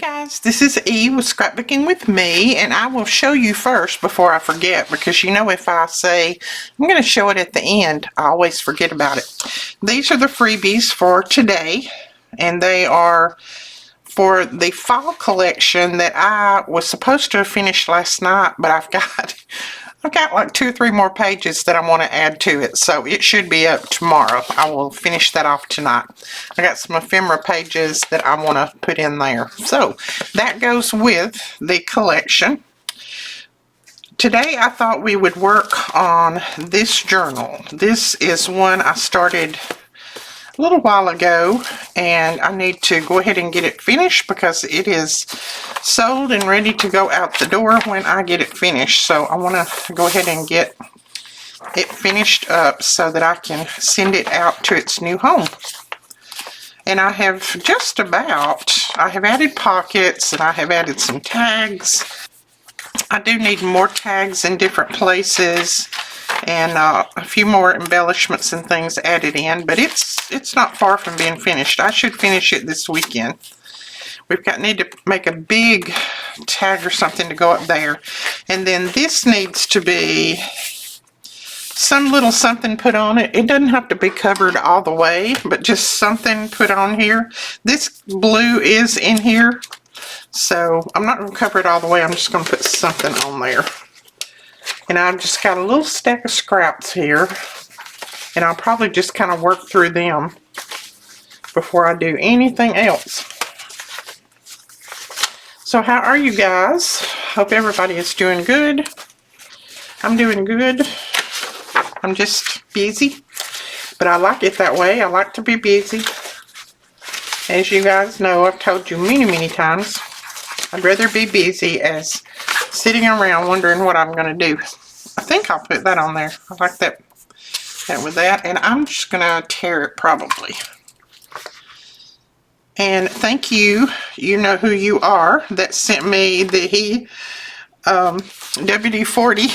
Guys, this is Eve with Scrapbooking with Me, and I will show you first before I forget, because you know if I say I'm going to show it at the end, I always forget about it. These are the freebies for today, and they are for the fall collection that I was supposed to have finished last night, but I've got like 2 or 3 more pages that I want to add to it, so it should be up tomorrow. I will finish that off tonight. I got some ephemera pages that I want to put in there. So that goes with the collection. Today I thought we would work on this journal. This is one I started a little while ago, and I need to go ahead and get it finished because it is sold and ready to go out the door when I get it finished. So I want to go ahead and get it finished up so that I can send it out to its new home. And I have I have added pockets, and I have added some tags. I do need more tags in different places, and a few more embellishments and things added in, but it's not far from being finished. I should finish it this weekend. Need to make a big tag or something to go up there, and then this needs to be some little something put on it. It doesn't have to be covered all the way, but just something put on here. This blue is in here, so I'm not going to cover it all the way. I'm just going to put something on there. And I've just got a little stack of scraps here, and I'll probably just kind of work through them before I do anything else. So how are you guys? Hope everybody is doing good. I'm doing good. I'm just busy, but I like it that way. I like to be busy. As you guys know, I've told you many, many times, I'd rather be busy as sitting around wondering what I'm going to do. I think I'll put that on there. I like that with that, and I'm just going to tear it probably. And thank you, you know who you are, that sent me the WD-40.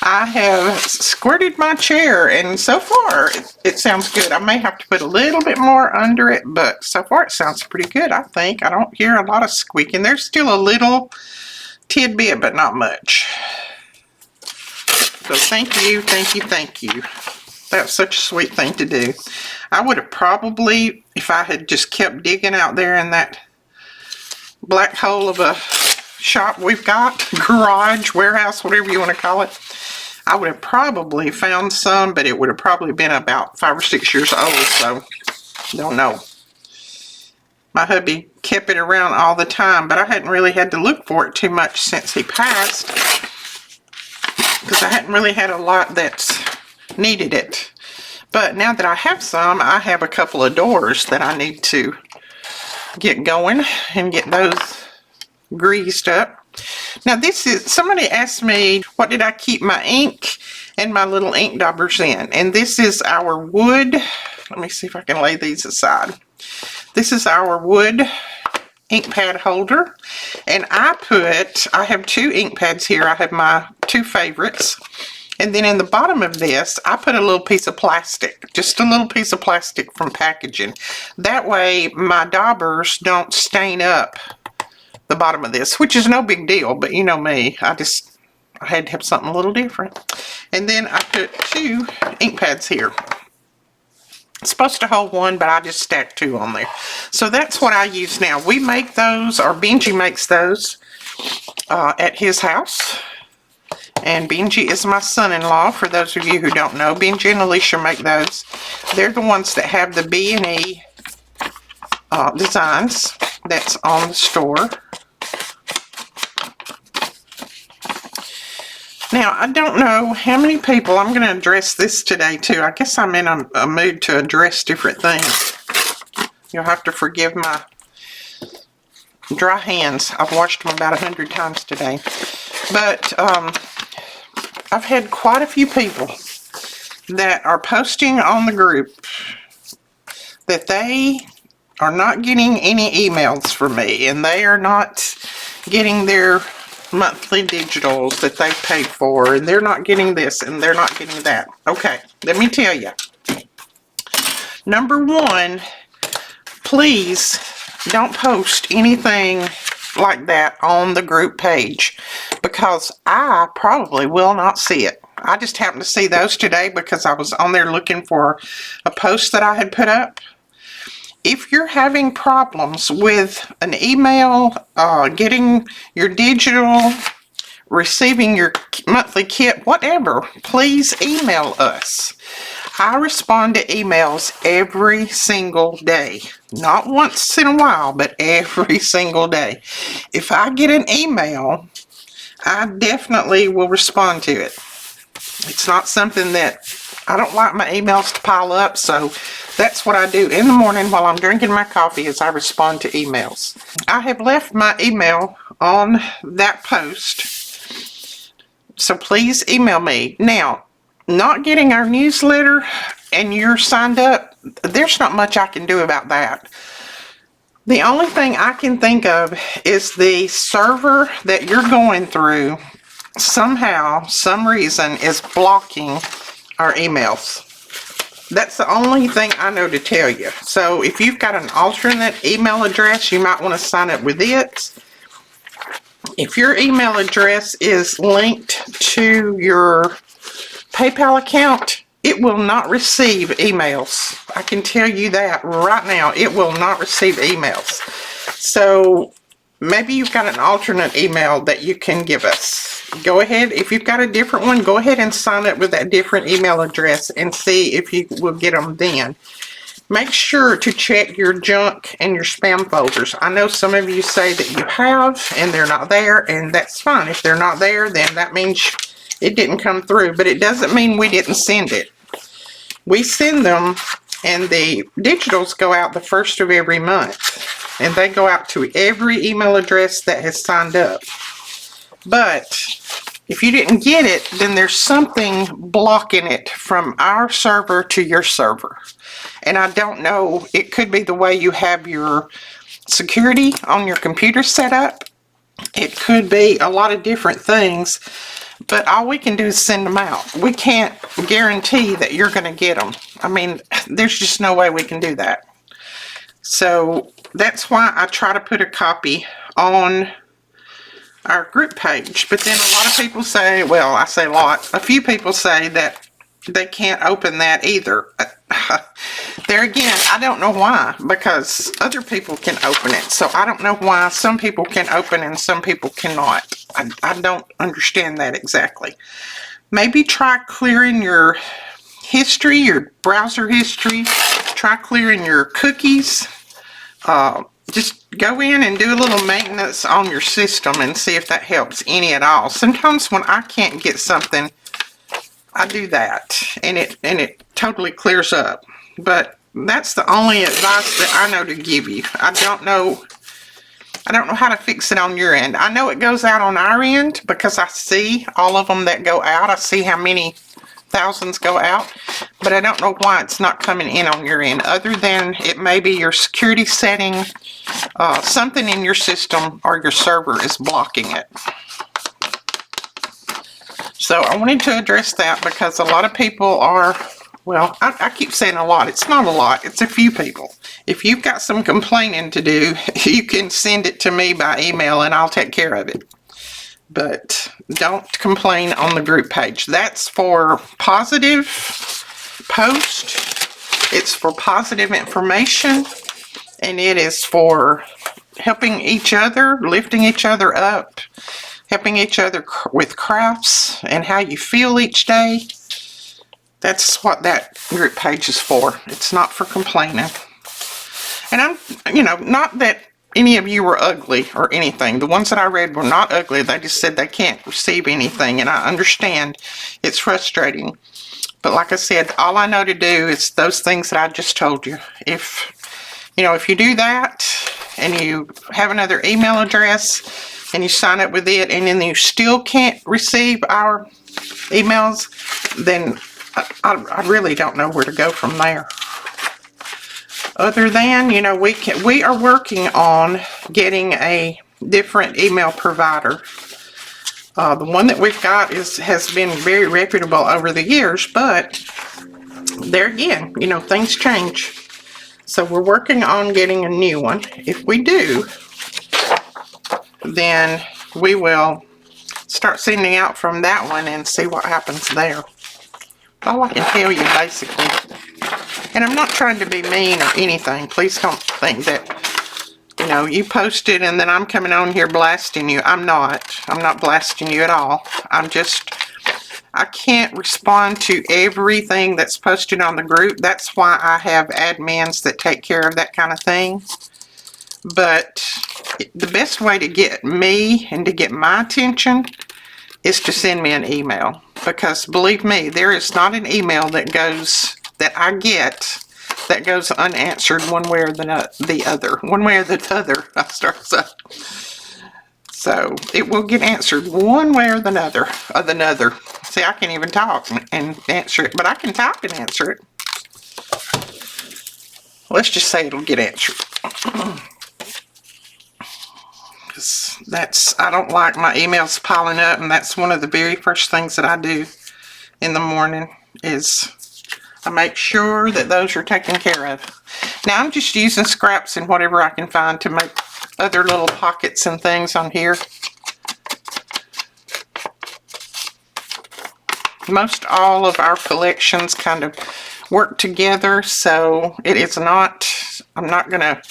I have squirted my chair, and so far it sounds good. I may have to put a little bit more under it, but so far it sounds pretty good, I think. I don't hear a lot of squeaking. There's still a little tidbit, but not much. So thank you, thank you, thank you. That's such a sweet thing to do. I would have probably, if I had just kept digging out there in that black hole of a shop we've got, garage, warehouse, whatever you want to call it, I would have probably found some, but it would have probably been about 5 or 6 years old, so don't know. My hubby kept it around all the time, but I hadn't really had to look for it too much since he passed, because I hadn't really had a lot that's needed it. But now that I have some, I have a couple of doors that I need to get going and get those greased up. Now this is, somebody asked me, what did I keep my ink and my little ink daubers in? And this is our wood. Let me see if I can lay these aside. This is our wood ink pad holder, and I have 2 ink pads here. I have my 2 favorites, and then in the bottom of this I put a little piece of plastic, just a little piece of plastic from packaging. That way my daubers don't stain up the bottom of this, which is no big deal, but you know me, I had to have something a little different. And then I put 2 ink pads here. It's supposed to hold 1, but I just stacked 2 on there. So that's what I use now. We make those, or Benji makes those at his house. And Benji is my son-in-law, for those of you who don't know. Benji and Alicia make those. They're the ones that have the B&E designs that's on the store. Now, I don't know how many people I'm going to address this today, too. I guess I'm in a mood to address different things. You'll have to forgive my dry hands. I've washed them about 100 times today. But I've had quite a few people that are posting on the group that they are not getting any emails from me, and they are not getting their monthly digitals that they paid for, and they're not getting this and they're not getting that. Okay, let me tell you. Number one, please don't post anything like that on the group page because I probably will not see it. I just happened to see those today because I was on there looking for a post that I had put up. If you're having problems with an email, getting your digital, receiving your monthly kit, whatever, please email us. I respond to emails every single day. Not once in a while, but every single day. If I get an email, I definitely will respond to it. It's not something that I don't like my emails to pile up, so that's what I do in the morning while I'm drinking my coffee is I respond to emails. I have left my email on that post, so please email me. Now, not getting our newsletter and you're signed up, there's not much I can do about that. The only thing I can think of is the server that you're going through somehow, some reason, is blocking our emails. That's the only thing I know to tell you. So if you've got an alternate email address, you might want to sign up with it. If your email address is linked to your PayPal account, it will not receive emails. I can tell you that right now. It will not receive emails. So maybe you've got an alternate email that you can give us. Go ahead. If you've got a different one, go ahead and sign up with that different email address and see if you will get them then. Make sure to check your junk and your spam folders. I know some of you say that you have and they're not there, and that's fine. If they're not there, then that means it didn't come through, but it doesn't mean we didn't send it. We send them, and the digitals go out the first of every month, and they go out to every email address that has signed up. But if you didn't get it, then there's something blocking it from our server to your server. And I don't know, it could be the way you have your security on your computer set up. It could be a lot of different things. But all we can do is send them out. We can't guarantee that you're going to get them. I mean, there's just no way we can do that. So that's why I try to put a copy on our group page. But then a lot of people say, well, I say a lot, a few people say that they can't open that either. There again, I don't know why, because other people can open it. So I don't know why some people can open and some people cannot. I don't understand that exactly. Maybe try clearing your history, your browser history. Try clearing your cookies. Just go in and do a little maintenance on your system and see if that helps any at all. Sometimes when I can't get something, I do that and it totally clears up. But that's the only advice that I know to give you. I don't know how to fix it on your end. I know it goes out on our end because I see all of them that go out. I see how many thousands go out, but I don't know why it's not coming in on your end, other than it may be your security setting, something in your system or your server is blocking it. So I wanted to address that because a lot of people are, well, I keep saying a lot. It's not a lot. It's a few people. If you've got some complaining to do, you can send it to me by email and I'll take care of it. But don't complain on the group page. That's for positive post. It's for positive information. And it is for helping each other, lifting each other up, helping each other with crafts and how you feel each day. That's what that group page is for. It's not for complaining. And I'm, not that any of you were ugly or anything. The ones that I read were not ugly. They just said they can't receive anything. And I understand it's frustrating. But like I said, all I know to do is those things that I just told you. If you do that and you have another email address and you sign up with it and then you still can't receive our emails, then I really don't know where to go from there. Other than, we are working on getting a different email provider. The one that we've got has been very reputable over the years, but there again, things change. So we're working on getting a new one. If we do, then we will start sending out from that one and see what happens there. All I can tell you, basically. And I'm not trying to be mean or anything. Please don't think that, you know, you posted and then I'm coming on here blasting you. I'm not blasting you at all. I can't respond to everything that's posted on the group. That's why I have admins that take care of that kind of thing. But the best way to get me and to get my attention is to send me an email. Because believe me, there is not an email that I get that goes unanswered one way or the other. One way or the other, I start so. So it will get answered one way or the other. See, I can't even talk and answer it, but I can type and answer it. Let's just say it'll get answered. Because I don't like my emails piling up, and that's one of the very first things that I do in the morning is I make sure that those are taken care of. Now I'm just using scraps and whatever I can find to make other little pockets and things on here. Most all of our collections kind of work together, so it is not, I'm not going to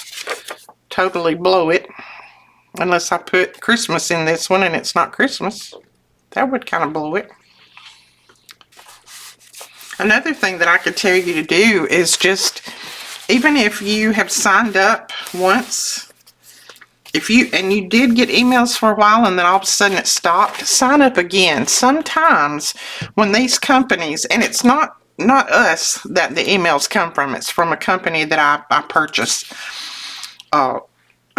totally blow it unless I put Christmas in this one and it's not Christmas. That would kind of blow it. Another thing that I could tell you to do is just, even if you have signed up once, and you did get emails for a while and then all of a sudden it stopped, sign up again. Sometimes when these companies, and it's not us that the emails come from, it's from a company that I purchased. I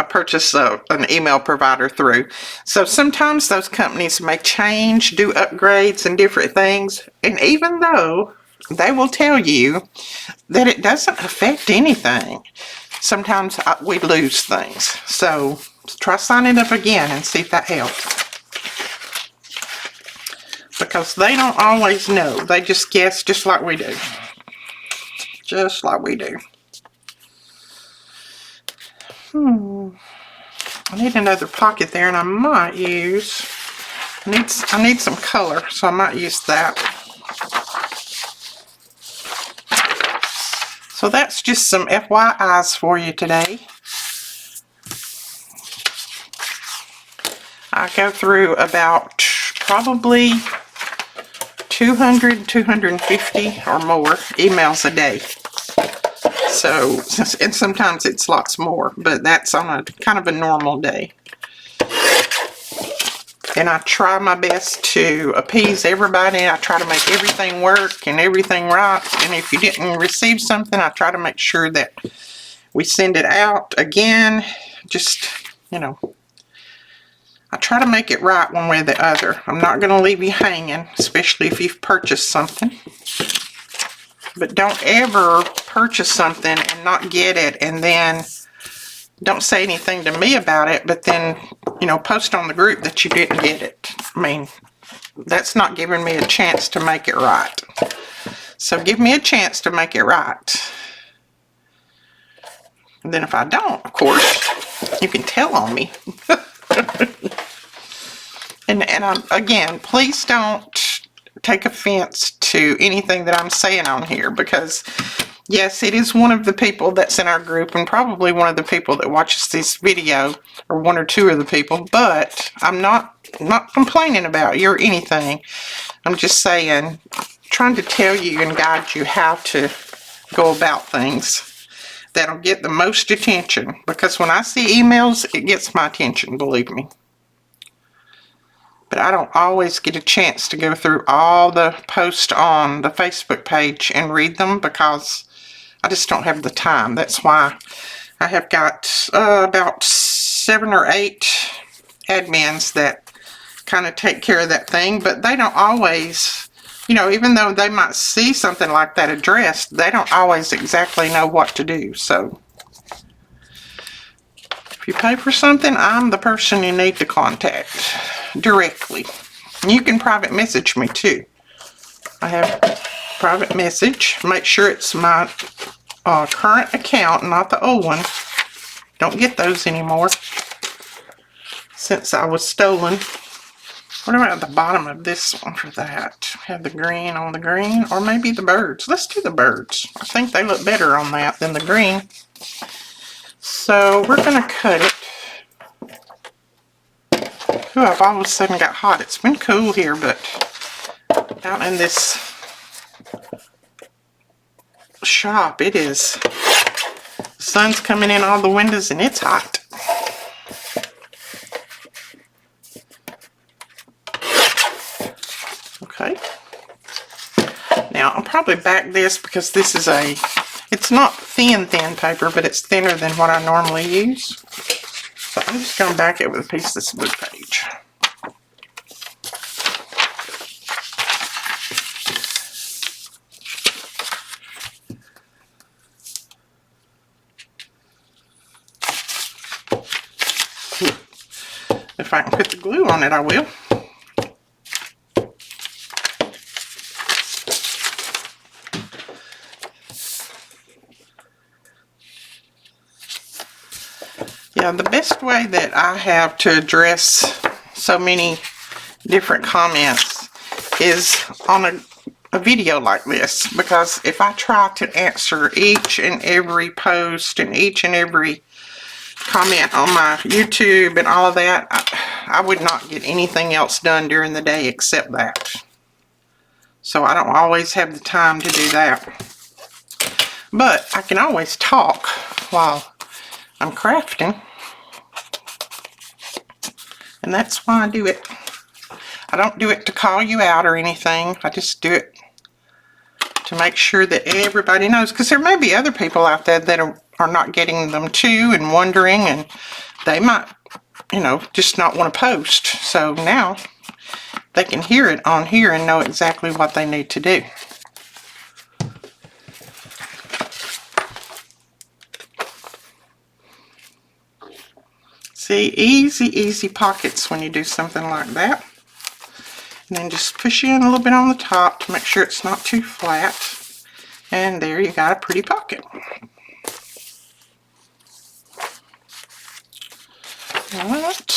purchased an email provider through. So sometimes those companies may change, do upgrades and different things. And even though they will tell you that it doesn't affect anything, sometimes we lose things. So try signing up again and see if that helps. Because they don't always know. They just guess just like we do. Just like we do. I need another pocket there, and I might use, I need some color, so I might use that. So that's just some FYIs for you today. I go through about probably 200, 250 or more emails a day. So, and sometimes it's lots more, but that's on a kind of a normal day. And I try my best to appease everybody. I try to make everything work and everything right. And if you didn't receive something, I try to make sure that we send it out again. Just, you know, I try to make it right one way or the other. I'm not going to leave you hanging, especially if you've purchased something. But don't ever purchase something and not get it and then don't say anything to me about it, but then, you know, post on the group that you didn't get it. I mean, that's not giving me a chance to make it right. So give me a chance to make it right. And then if I don't, of course, you can tell on me. and again, please don't take offense to anything that I'm saying on here, because yes, it is one of the people that's in our group and probably one of the people that watches this video, or one or two of the people, but I'm not complaining about you or anything. I'm just saying, trying to tell you and guide you how to go about things that'll get the most attention, because when I see emails, it gets my attention, believe me. But I don't always get a chance to go through all the posts on the Facebook page and read them, because I just don't have the time. That's why I have got about 7 or 8 admins that kind of take care of that thing, but they don't always, you know, even though they might see something like that addressed, they don't always exactly know what to do. So if you pay for something, I'm the person you need to contact directly. You can private message me too. I have private message. Make sure it's my current account, not the old one. Don't get those anymore since I was stolen. What about the bottom of this one for that? Have the green on the green, or maybe the birds. Let's do the birds. I think they look better on that than the green. So we're going to cut it. Ooh, I've all of a sudden got hot. It's been cool here, but out in this shop, it is. The sun's coming in all the windows and it's hot. Okay. Now, I'll probably back this because this is it's not thin paper, but it's thinner than what I normally use. So I'm just going to back it with a piece of this blue page. If I can put the glue on it, I will. Yeah, the best way that I have to address so many different comments is on a video like this, because if I try to answer each and every post and each and every comment on my YouTube and all of that, I would not get anything else done during the day except that. So I don't always have the time to do that. But I can always talk while I'm crafting. And that's why I do it. I don't do it to call you out or anything. I just do it to make sure that everybody knows. Because there may be other people out there that are not getting them too and wondering. And they might, you know, just not want to post. So now they can hear it on here and know exactly what they need to do. See, easy pockets when you do something like that. And then just push in a little bit on the top to make sure it's not too flat. And there you got a pretty pocket. Alright,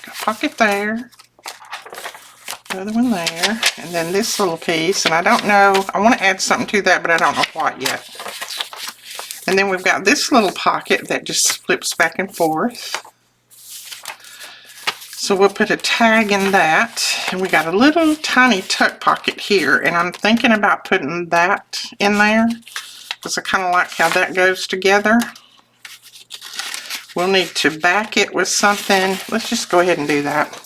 got a pocket there. Another one there. And then this little piece, and I don't know, I want to add something to that, but I don't know what yet. And then we've got this little pocket that just flips back and forth. So we'll put a tag in that. And we got a little tiny tuck pocket here. And I'm thinking about putting that in there, because I kind of like how that goes together. We'll need to back it with something. Let's just go ahead and do that.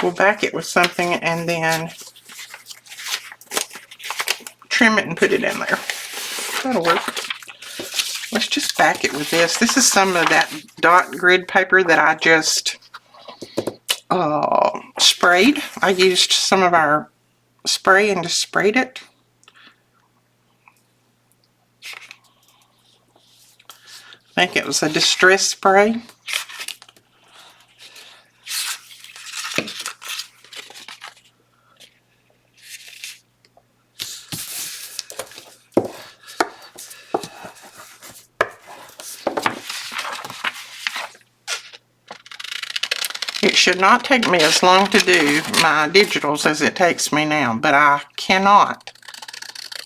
We'll back it with something and then trim it and put it in there. That'll work. Let's just back it with this. This is some of that dot grid paper that I just sprayed. I used some of our spray and just sprayed it. I think it was a distress spray. It should not take me as long to do my digitals as it takes me now, but I cannot,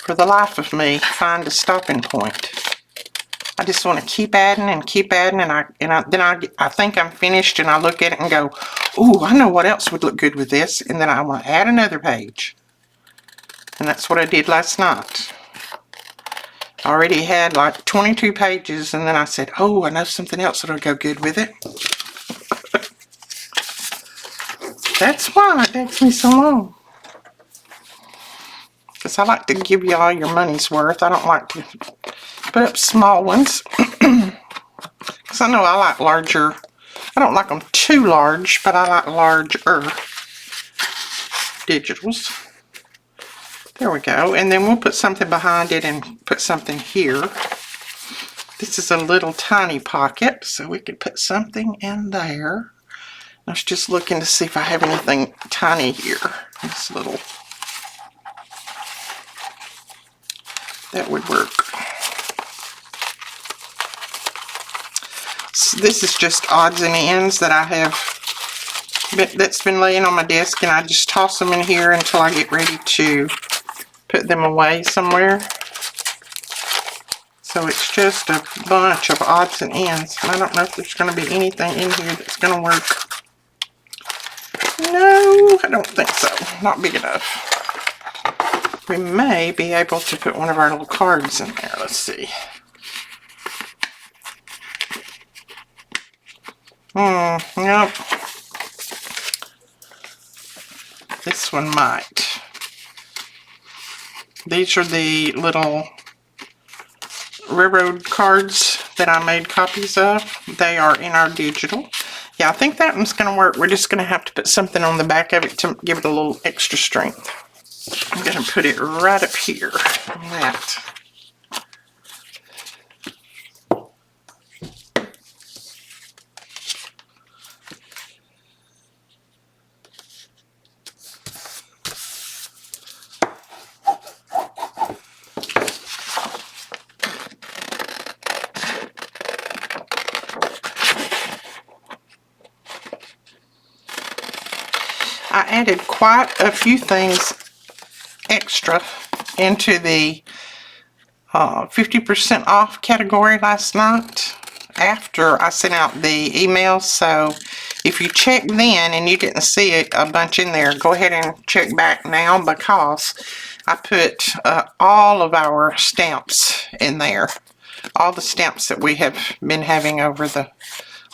for the life of me, find a stopping point. I just want to keep adding and keep adding, and then I think I'm finished, and I look at it and go, ooh, I know what else would look good with this, and then I want to add another page. And that's what I did last night. I already had like 22 pages, and then I said, oh, I know something else that'll go good with it. That's why it takes me so long. Because I like to give you all your money's worth. I don't like to put up small ones. Because I know I like larger. I don't like them too large, but I like larger digitals. There we go. And then we'll put something behind it and put something here. This is a little tiny pocket, so we could put something in there. I was just looking to see if I have anything tiny here. This little, that would work. This is just odds and ends that I have that's been laying on my desk, and I just toss them in here until I get ready to put them away somewhere. So it's just a bunch of odds and ends. I don't know if there's going to be anything in here that's going to work. No, I don't think so. Not big enough. We may be able to put one of our little cards in there. Let's see. Nope. This one might. These are the little railroad cards that I made copies of. They are in our digital. Yeah, I think that one's going to work. We're just going to have to put something on the back of it to give it a little extra strength. I'm going to put it right up here on that. I added quite a few things extra into the 50% off category last night after I sent out the emails. So if you checked then and you didn't see a bunch in there, go ahead and check back now, because I put all of our stamps in there. All the stamps that we have been having over the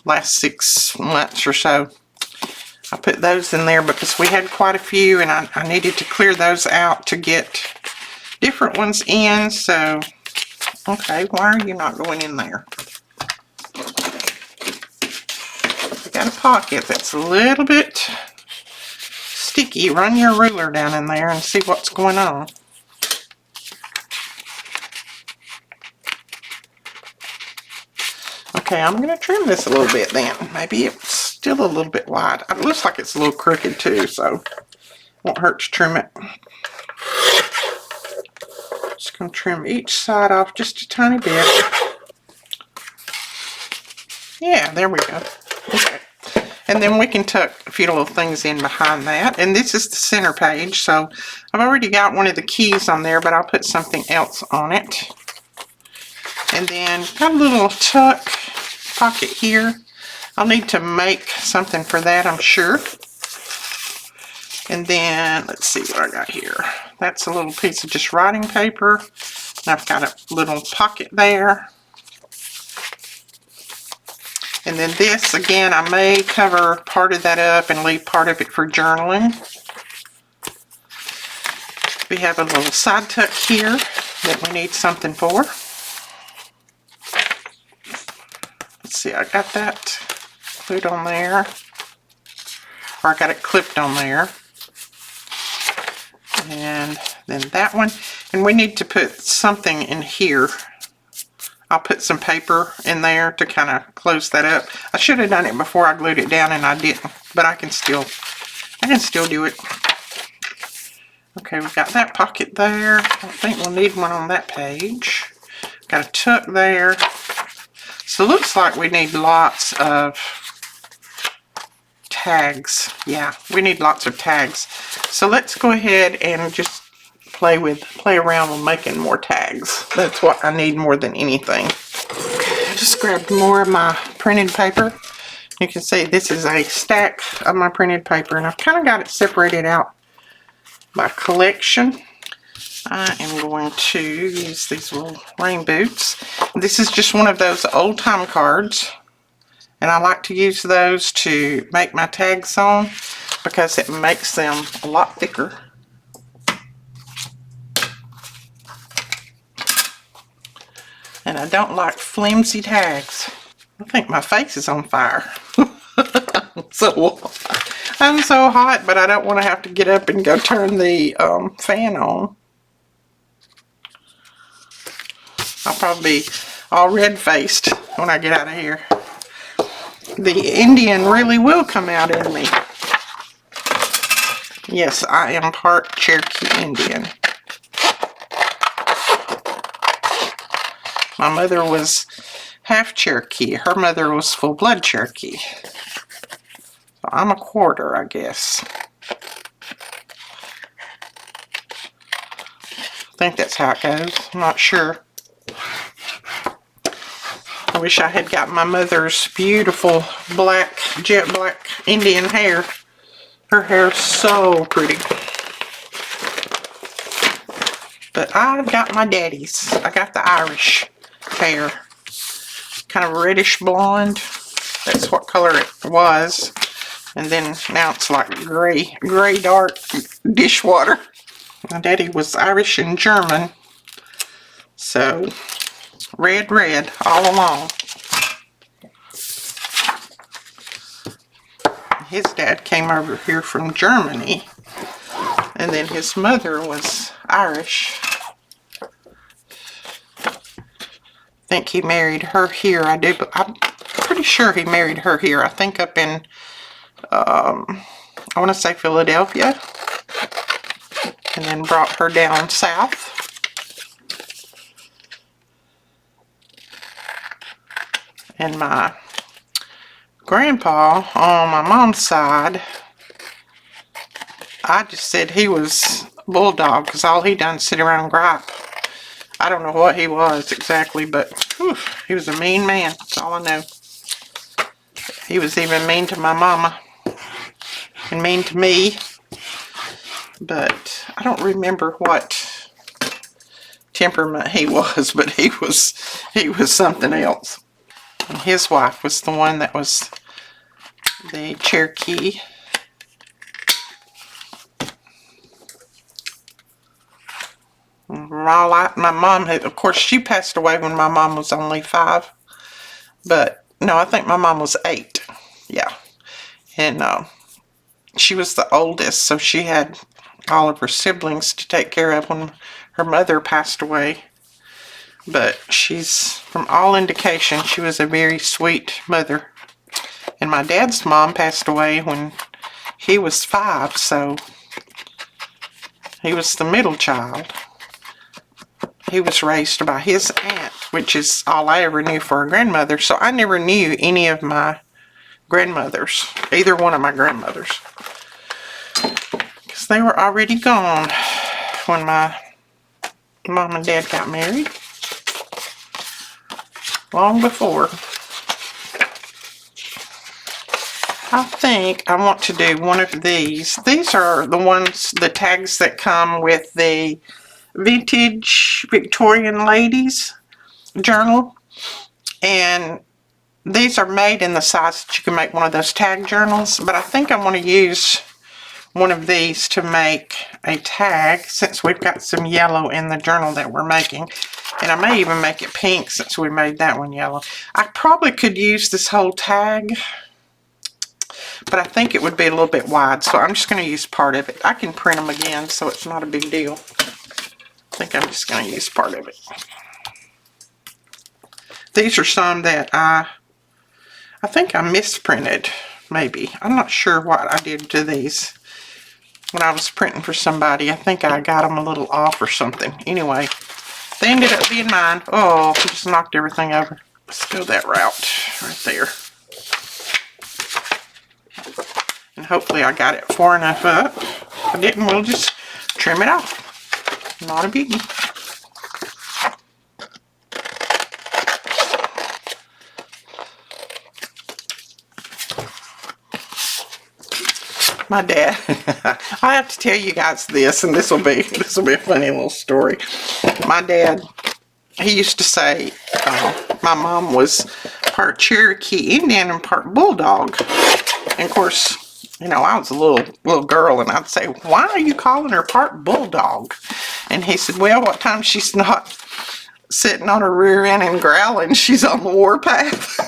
last 6 months or so. I put those in there because we had quite a few, and I needed to clear those out to get different ones in. So, okay, why are you not going in there? I got a pocket that's a little bit sticky. Run your ruler down in there and see what's going on. Okay, I'm going to trim this a little bit then. Maybe it's still a little bit wide. It looks like it's a little crooked too, so it won't hurt to trim it. Just going to trim each side off just a tiny bit. Yeah, there we go. Okay. And then we can tuck a few little things in behind that. And this is the center page, so I've already got one of the keys on there, but I'll put something else on it. And then got a little tuck pocket here. I'll need to make something for that, I'm sure. And then, let's see what I got here. That's a little piece of just writing paper. And I've got a little pocket there. And then this, again, I may cover part of that up and leave part of it for journaling. We have a little side tuck here that we need something for. Let's see, I got that glued on there. Or I got it clipped on there. And then that one. And we need to put something in here. I'll put some paper in there to kind of close that up. I should have done it before I glued it down, and I didn't. But I can still do it. Okay, we've got that pocket there. I think we'll need one on that page. Got a tuck there. So it looks like we need lots of tags. Yeah, we need lots of tags. So let's go ahead and just play around with making more tags. That's what I need more than anything. I just grabbed more of my printed paper. You can see this is a stack of my printed paper, and I've kind of got it separated out by collection. I am going to use these little rain boots. This is just one of those old time cards, and I like to use those to make my tags on because it makes them a lot thicker. And I don't like flimsy tags. I think my face is on fire. I'm so hot, but I don't want to have to get up and go turn the fan on. I'll probably be all red-faced when I get out of here. The Indian really will come out in me. Yes, I am part Cherokee Indian. My mother was half Cherokee. Her mother was full-blood Cherokee. So I'm a quarter, I guess. I think that's how it goes. I'm not sure. I wish I had got my mother's beautiful black, jet black Indian hair. Her hair's so pretty. But I got my daddy's. I got the Irish hair. Kind of reddish blonde. That's what color it was. And then now it's like gray dark dishwater. My daddy was Irish and German. So, red all along. His dad came over here from Germany. And then his mother was Irish. I think he married her here. I'm pretty sure he married her here. I think up in, I want to say Philadelphia. And then brought her down south. And my grandpa on my mom's side, I just said he was bulldog because all he done sit around and gripe. I don't know what he was exactly, but whew, he was a mean man. That's all I know. He was even mean to my mama and mean to me. But I don't remember what temperament he was, but he was something else. And his wife was the one that was the Cherokee. My mom had, of course, she passed away when my mom was only 5. But, no, I think my mom was 8. Yeah. And she was the oldest, so she had all of her siblings to take care of when her mother passed away. But she's, from all indication, she was a very sweet mother. And my dad's mom passed away when he was 5, so he was the middle child. He was raised by his aunt, which is all I ever knew for a grandmother. So I never knew any of my grandmothers, either one of my grandmothers. Because they were already gone when my mom and dad got married. Long before. I think I want to do one of these. These are the ones, the tags that come with the Vintage Victorian Ladies journal. And these are made in the size that you can make one of those tag journals. But I think I want to use one of these to make a tag, since we've got some yellow in the journal that we're making. And I may even make it pink since we made that one yellow. I probably could use this whole tag, but I think it would be a little bit wide, so I'm just going to use part of it. I can print them again, so it's not a big deal. I think I'm just going to use part of it. These are some that I think I misprinted, maybe. I'm not sure what I did to these when I was printing for somebody. I think I got them a little off or something. Anyway, they ended up being mine. Oh, I just knocked everything over. Let's go that route right there. And hopefully I got it far enough up. If I didn't, we'll just trim it off. Not a biggie. My dad, I have to tell you guys this, and this will be a funny little story. My dad, he used to say my mom was part Cherokee Indian and part Bulldog. And of course, you know, I was a little girl, and I'd say, "Why are you calling her part Bulldog?" And he said, "Well, what time she's not sitting on her rear end and growling, she's on the warpath."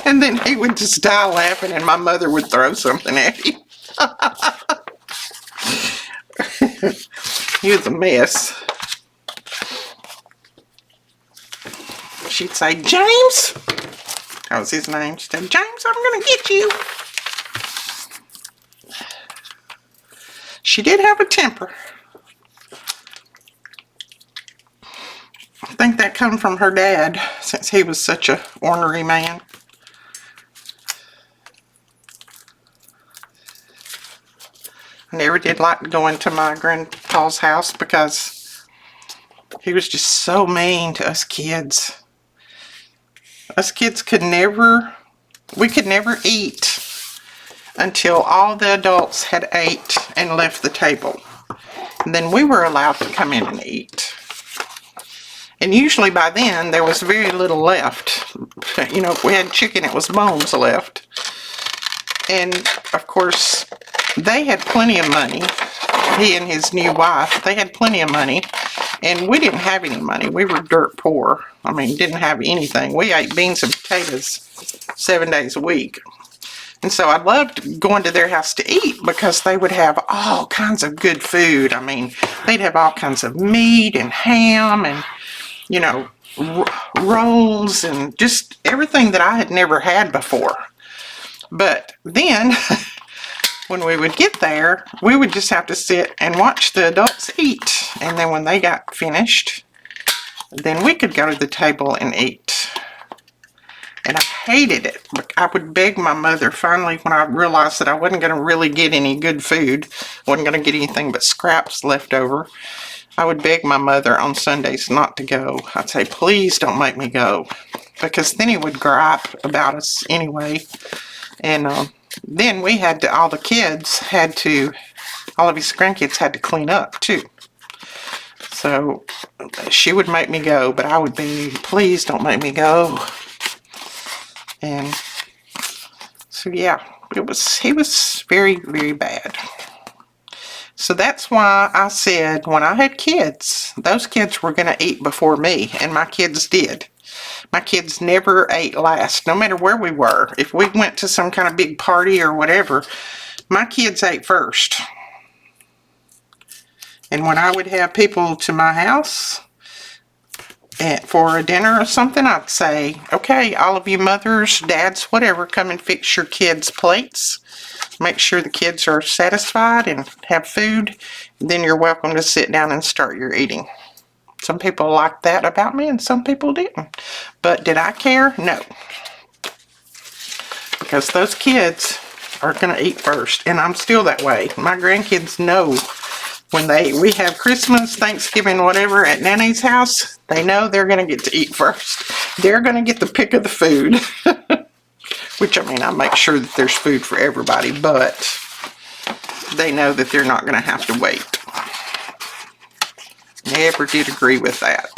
And then he would just die laughing, and my mother would throw something at him. He was a mess. She'd say, "James," that was his name. She'd say, "James, I'm going to get you." She did have a temper. think that come from her dad, since he was such a ornery man. I never did like going to my grandpa's house because he was just so mean to us kids. Us kids we could never eat until all the adults had ate and left the table. And then we were allowed to come in and eat. And usually by then there was very little left. You know, if we had chicken, it was bones left. And of course, they had plenty of money. He and his new wife, they had plenty of money. And we didn't have any money. We were dirt poor. I mean, didn't have anything. We ate beans and potatoes 7 days a week. And so I loved going to their house to eat because they would have all kinds of good food. I mean, they'd have all kinds of meat and ham and, you know, rolls and just everything that I had never had before. But then, when we would get there, we would just have to sit and watch the adults eat. And then when they got finished, then we could go to the table and eat. And I hated it. I would beg my mother finally when I realized that I wasn't going to really get any good food, wasn't going to get anything but scraps left over. I would beg my mother on Sundays not to go. I'd say, please don't make me go. Because then he would gripe about us anyway. And then we had to, all of his grandkids had to clean up too. So she would make me go, but I would be, please don't make me go. And so yeah, he was very, very bad. So that's why I said when I had kids, those kids were going to eat before me, and my kids did. My kids never ate last, no matter where we were. If we went to some kind of big party or whatever, my kids ate first. And when I would have people to my house for a dinner or something, I'd say, okay, all of you mothers, dads, whatever, come and fix your kids' plates. Make sure the kids are satisfied and have food. Then you're welcome to sit down and start your eating. Some people liked that about me and some people didn't. But did I care? No. Because those kids are going to eat first. And I'm still that way. My grandkids know when we have Christmas, Thanksgiving, whatever at Nanny's house, they know they're going to get to eat first. They're going to get the pick of the food. Which, I mean, I make sure that there's food for everybody, but they know that they're not going to have to wait. Never did agree with that.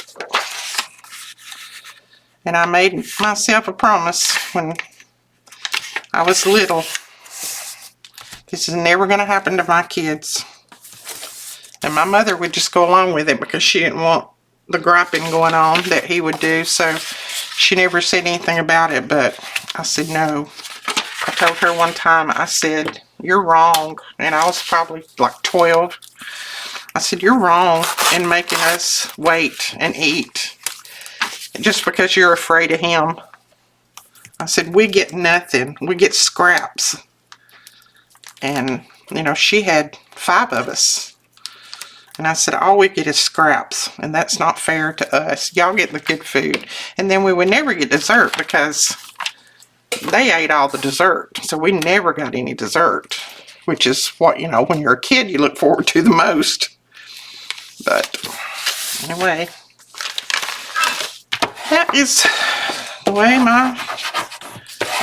And I made myself a promise when I was little. This is never going to happen to my kids. And my mother would just go along with it because she didn't want the griping going on that he would do. So she never said anything about it, but I said no. I told her one time, I said, you're wrong. And I was probably like 12. I said, you're wrong in making us wait and eat just because you're afraid of him. I said, we get nothing. We get scraps. And, you know, she had 5 of us. And I said, all we get is scraps. And that's not fair to us. Y'all get the good food. And then we would never get dessert because they ate all the dessert. So we never got any dessert. Which is what, you know, when you're a kid, you look forward to the most. But anyway, that is the way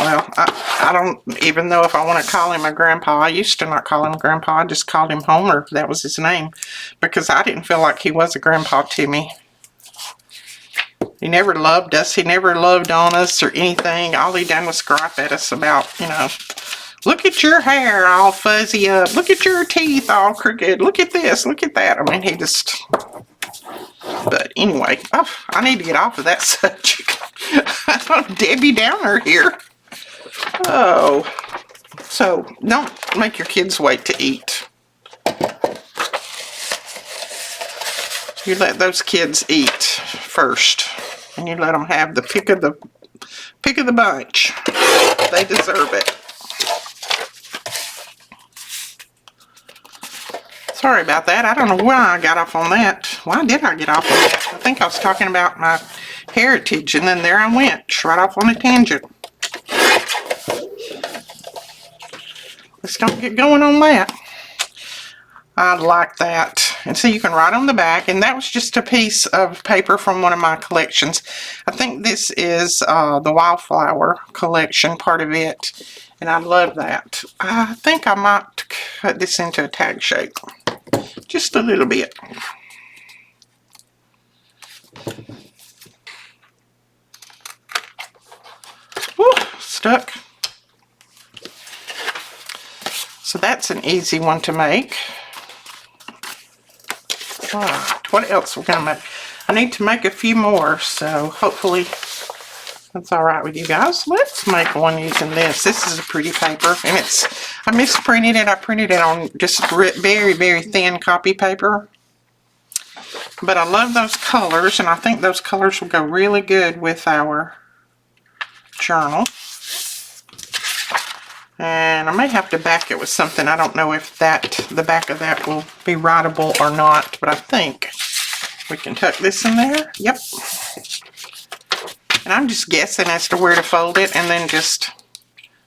I don't even know if I want to call him a grandpa. I used to not call him grandpa. I just called him Homer. That was his name. Because I didn't feel like he was a grandpa to me. He never loved us. He never loved on us or anything. All he done was gripe at us about, you know, look at your hair all fuzzy up. Look at your teeth all crooked. Look at this. Look at that. I mean, he just... But anyway, I need to get off of that subject. I'm Debbie Downer here. Oh. So, don't make your kids wait to eat. You let those kids eat first. And you let them have the pick of the bunch. They deserve it. Sorry about that. I don't know why I got off on that. Why did I get off on that? I think I was talking about my heritage, and then there I went, right off on a tangent. Let's don't get going on that. I like that. And so you can write on the back, and that was just a piece of paper from one of my collections. I think this is the Wildflower collection, part of it, and I love that. I think I might cut this into a tag shape, just a little bit. Woo, stuck. So that's an easy one to make. What else we're gonna make? I need to make a few more, so hopefully that's all right with you guys. Let's make one using this. This is a pretty paper, and I misprinted it. I printed it on just very, very thin copy paper. But I love those colors, and I think those colors will go really good with our journal. And I may have to back it with something. I don't know if the back of that will be writable or not, but I think we can tuck this in there. Yep. And I'm just guessing as to where to fold it, and then just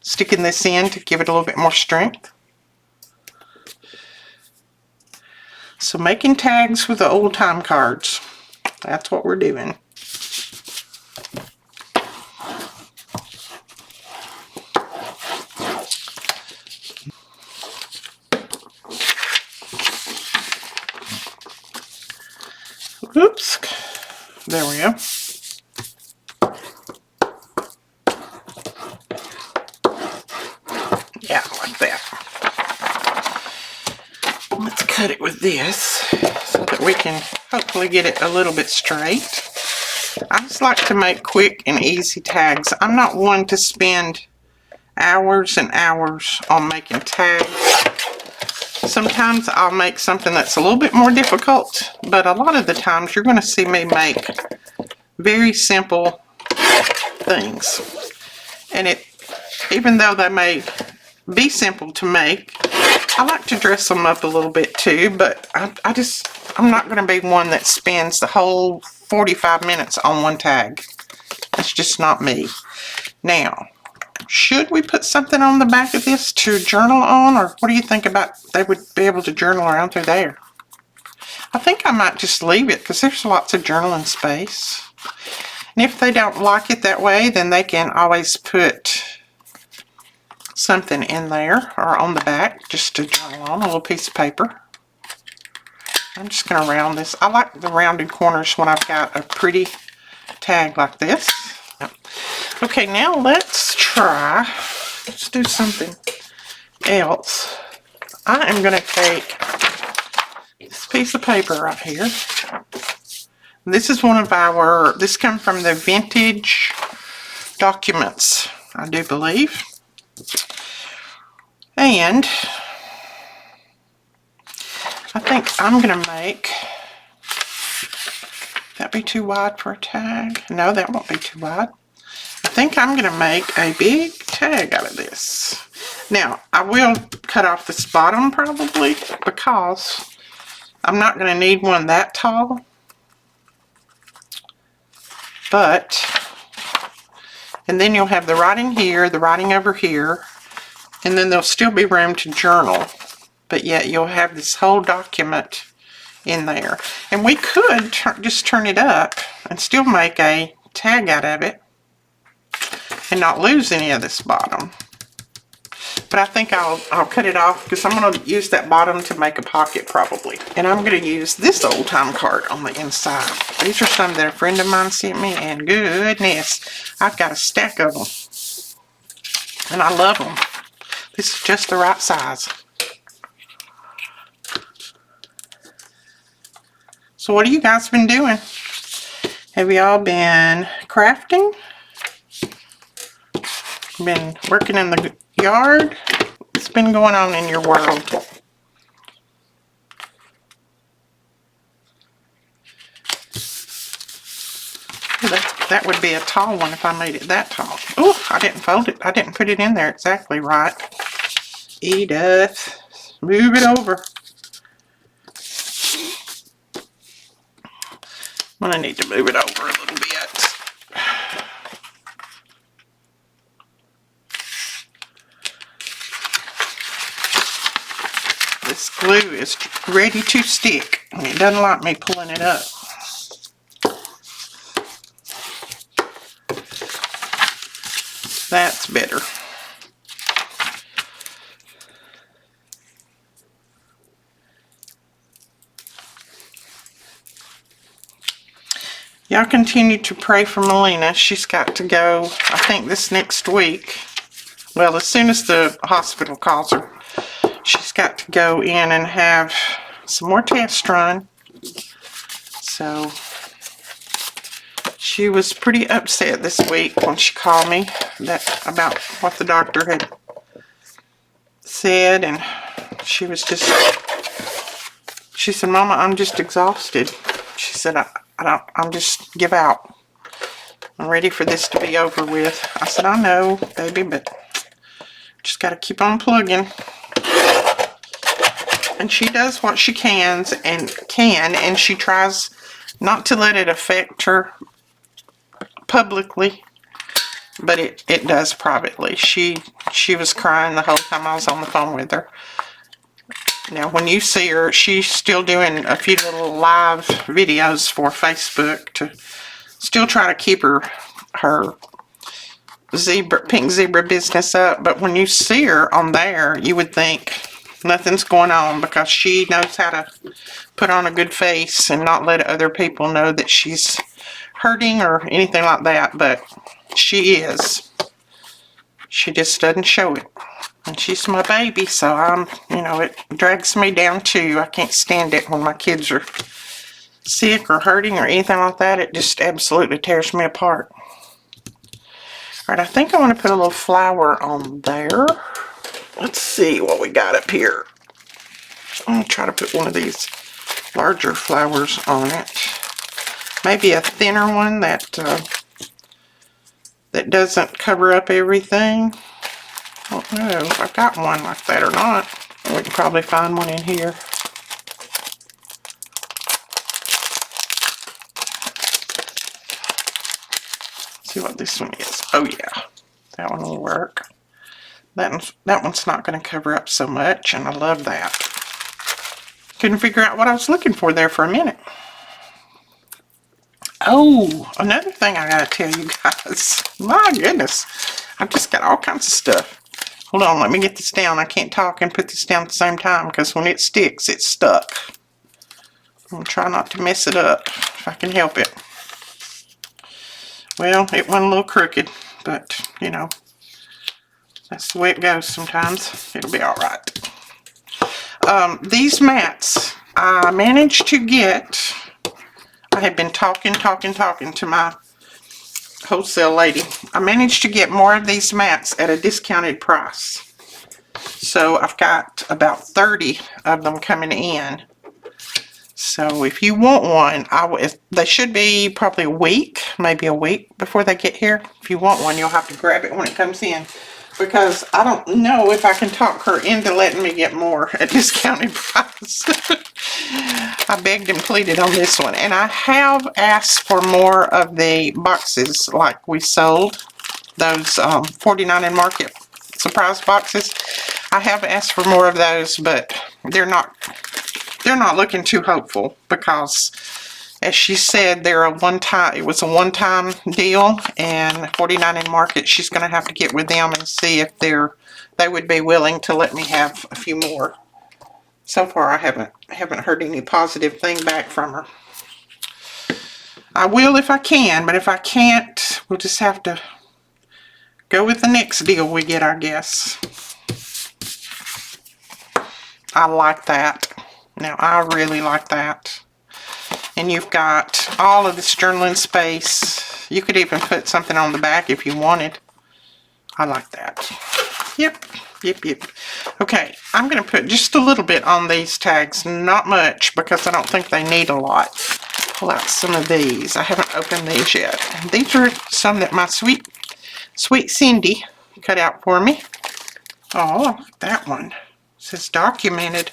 sticking this in to give it a little bit more strength. So making tags with the old time cards. That's what we're doing. Oops. There we go. Yeah, like that. Let's cut it with this so that we can hopefully get it a little bit straight. I just like to make quick and easy tags. I'm not one to spend hours and hours on making tags. Sometimes I'll make something that's a little bit more difficult, but a lot of the times you're going to see me make very simple things. And even though they may be simple to make, I like to dress them up a little bit too, but I'm not going to be one that spends the whole 45 minutes on one tag. That's just not me. Now, should we put something on the back of this to journal on, or what do you think about they would be able to journal around through there? I think I might just leave it because there's lots of journaling space. And if they don't like it that way, then they can always put something in there or on the back just to journal on, a little piece of paper. I'm just going to round this. I like the rounded corners when I've got a pretty tag like this. Okay, now let's do something else. I am going to take this piece of paper right here. This is one of this comes from the vintage documents, I do believe. And I think I'm going to make, that be too wide for a tag? No, that won't be too wide. I think I'm going to make a big tag out of this. Now, I will cut off this bottom probably because I'm not going to need one that tall. And then you'll have the writing here, the writing over here, and then there'll still be room to journal. But yet you'll have this whole document in there. And we could just turn it up and still make a tag out of it and not lose any of this bottom. But I think I'll cut it off because I'm going to use that bottom to make a pocket probably. And I'm going to use this old time card on the inside. These are some that a friend of mine sent me, and goodness, I've got a stack of them. And I love them. This is just the right size. So what have you guys been doing? Have y'all been crafting? Been working in the yard? What's been going on in your world? That would be a tall one if I made it that tall. Oh, I didn't fold it. I didn't put it in there exactly right. Edith, move it over. I'm gonna need to move it over a little bit. This glue is ready to stick, and it doesn't like me pulling it up. That's better. Y'all continue to pray for Melina. She's got to go, I think, this next week. Well, as soon as the hospital calls her, she's got to go in and have some more tests run. So she was pretty upset this week when she called me about what the doctor had said, and she said, Mama, I'm just exhausted. She said, I'm just give out. I'm ready for this to be over with. I said, I know, baby, but just got to keep on plugging. And she does what she can, and she tries not to let it affect her publicly, but it does privately. She was crying the whole time I was on the phone with her. Now, when you see her, she's still doing a few little live videos for Facebook to still try to keep her pink zebra business up. But when you see her on there, you would think nothing's going on, because she knows how to put on a good face and not let other people know that she's hurting or anything like that. But she is. She just doesn't show it. And she's my baby, so it drags me down too. I can't stand it when my kids are sick or hurting or anything like that. It just absolutely tears me apart. Alright, I think I want to put a little flower on there. Let's see what we got up here. I'm going to try to put one of these larger flowers on it. Maybe a thinner one that doesn't cover up everything. I don't know if I've got one like that or not. We can probably find one in here. Let's see what this one is. Oh yeah, that one will work. That one's not going to cover up so much, and I love that. Couldn't figure out what I was looking for there for a minute. Oh, another thing I gotta tell you guys. My goodness, I've just got all kinds of stuff. Hold on, let me get this down. I can't talk and put this down at the same time, because when it sticks, it's stuck. I'm going to try not to mess it up if I can help it. Well, it went a little crooked, but, that's the way it goes sometimes. It'll be alright. These mats, I managed to get... I had been talking to my wholesale lady. I managed to get more of these mats at a discounted price. So I've got about 30 of them coming in. So if you want one, they should be probably maybe a week before they get here. If you want one, you'll have to grab it when it comes in, because I don't know if I can talk her into letting me get more at discounted price. I begged and pleaded on this one, and I have asked for more of the boxes like we sold, those 49 and Market surprise boxes. I have asked for more of those, but they're not looking too hopeful, because as she said, it was a one-time deal, and 49 and Market, she's going to have to get with them and see if they would be willing to let me have a few more. So far, I haven't heard any positive thing back from her. I will if I can, but if I can't, we'll just have to go with the next deal we get, I guess. I like that. Now, I really like that. And you've got all of this journaling space. You could even put something on the back if you wanted. I like that. Yep. Okay, I'm going to put just a little bit on these tags. Not much, because I don't think they need a lot. Pull out some of these. I haven't opened these yet. These are some that my sweet Cindy cut out for me. Oh, that one. It says documented.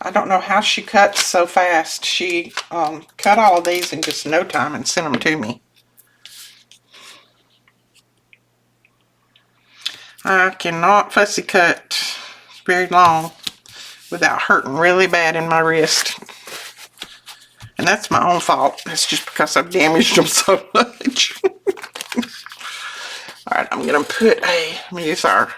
I don't know how she cuts so fast. She cut all of these in just no time and sent them to me. I cannot fussy cut very long without hurting really bad in my wrist. And that's my own fault. That's just because I've damaged them so much. Alright, I'm going to put let me use our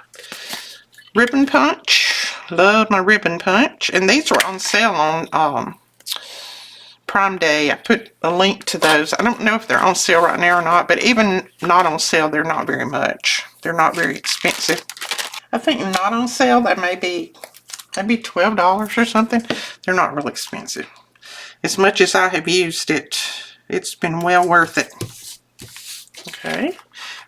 ribbon punch. Love my ribbon punch. And these were on sale on Prime Day. I put a link to those. I don't know if they're on sale right now or not, but even not on sale, they're not very much. They're not very expensive. I think not on sale, that may be $12 or something. They're not really expensive. As much as I have used it, it's been well worth it. Okay.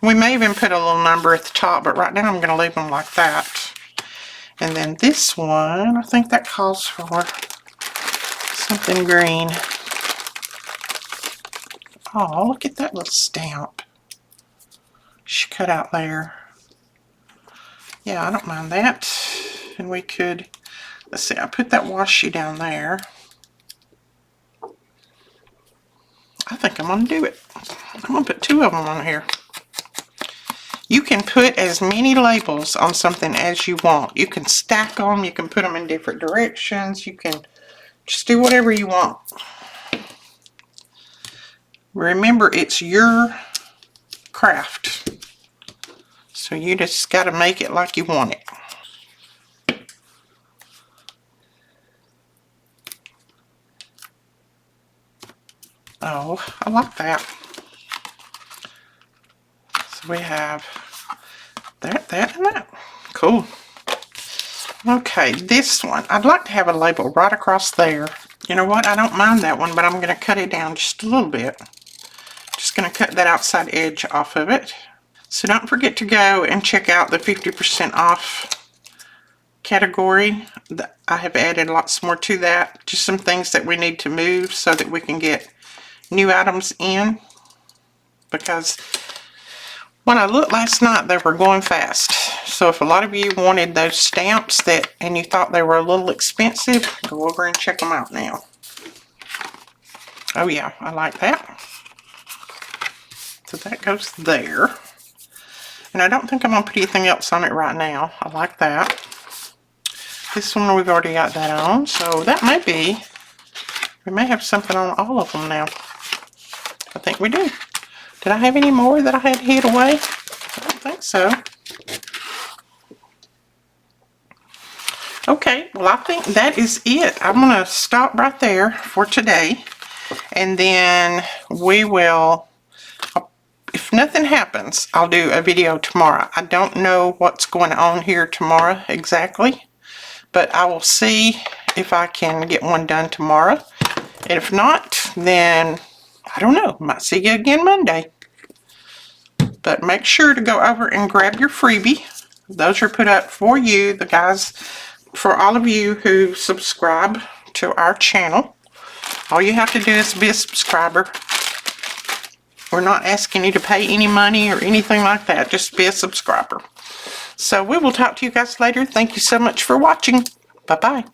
We may even put a little number at the top, but right now I'm going to leave them like that. And then this one, I think that calls for something green. Oh, look at that little stamp she cut out there. Yeah, I don't mind that. And we could, let's see, I put that washi down there. I think I'm going to do it. I'm going to put 2 of them on here. You can put as many labels on something as you want. You can stack them. You can put them in different directions. You can just do whatever you want. Remember, it's your craft. So you just got to make it like you want it. Oh, I like that. So we have that, and that. Cool. Okay, this one. I'd like to have a label right across there. You know what? I don't mind that one, but I'm going to cut it down just a little bit. Just going to cut that outside edge off of it. So don't forget to go and check out the 50% off category. I have added lots more to that. Just some things that we need to move so that we can get new items in. Because when I looked last night, they were going fast. So if a lot of you wanted those stamps and you thought they were a little expensive, go over and check them out now. Oh yeah, I like that. So that goes there. And I don't think I'm going to put anything else on it right now. I like that. This one we've already got that on. So that may be, we may have something on all of them now. I think we do. Did I have any more that I had hid away? I don't think so. Okay, well I think that is it. I'm going to stop right there for today. And then we will, if nothing happens, I'll do a video tomorrow. I don't know what's going on here tomorrow exactly, but I will see if I can get one done tomorrow. And if not, then I don't know. Might see you again Monday. But make sure to go over and grab your freebie. Those are put up for you, the guys, for all of you who subscribe to our channel. All you have to do is be a subscriber. We're not asking you to pay any money or anything like that. Just be a subscriber. So we will talk to you guys later. Thank you so much for watching. Bye-bye.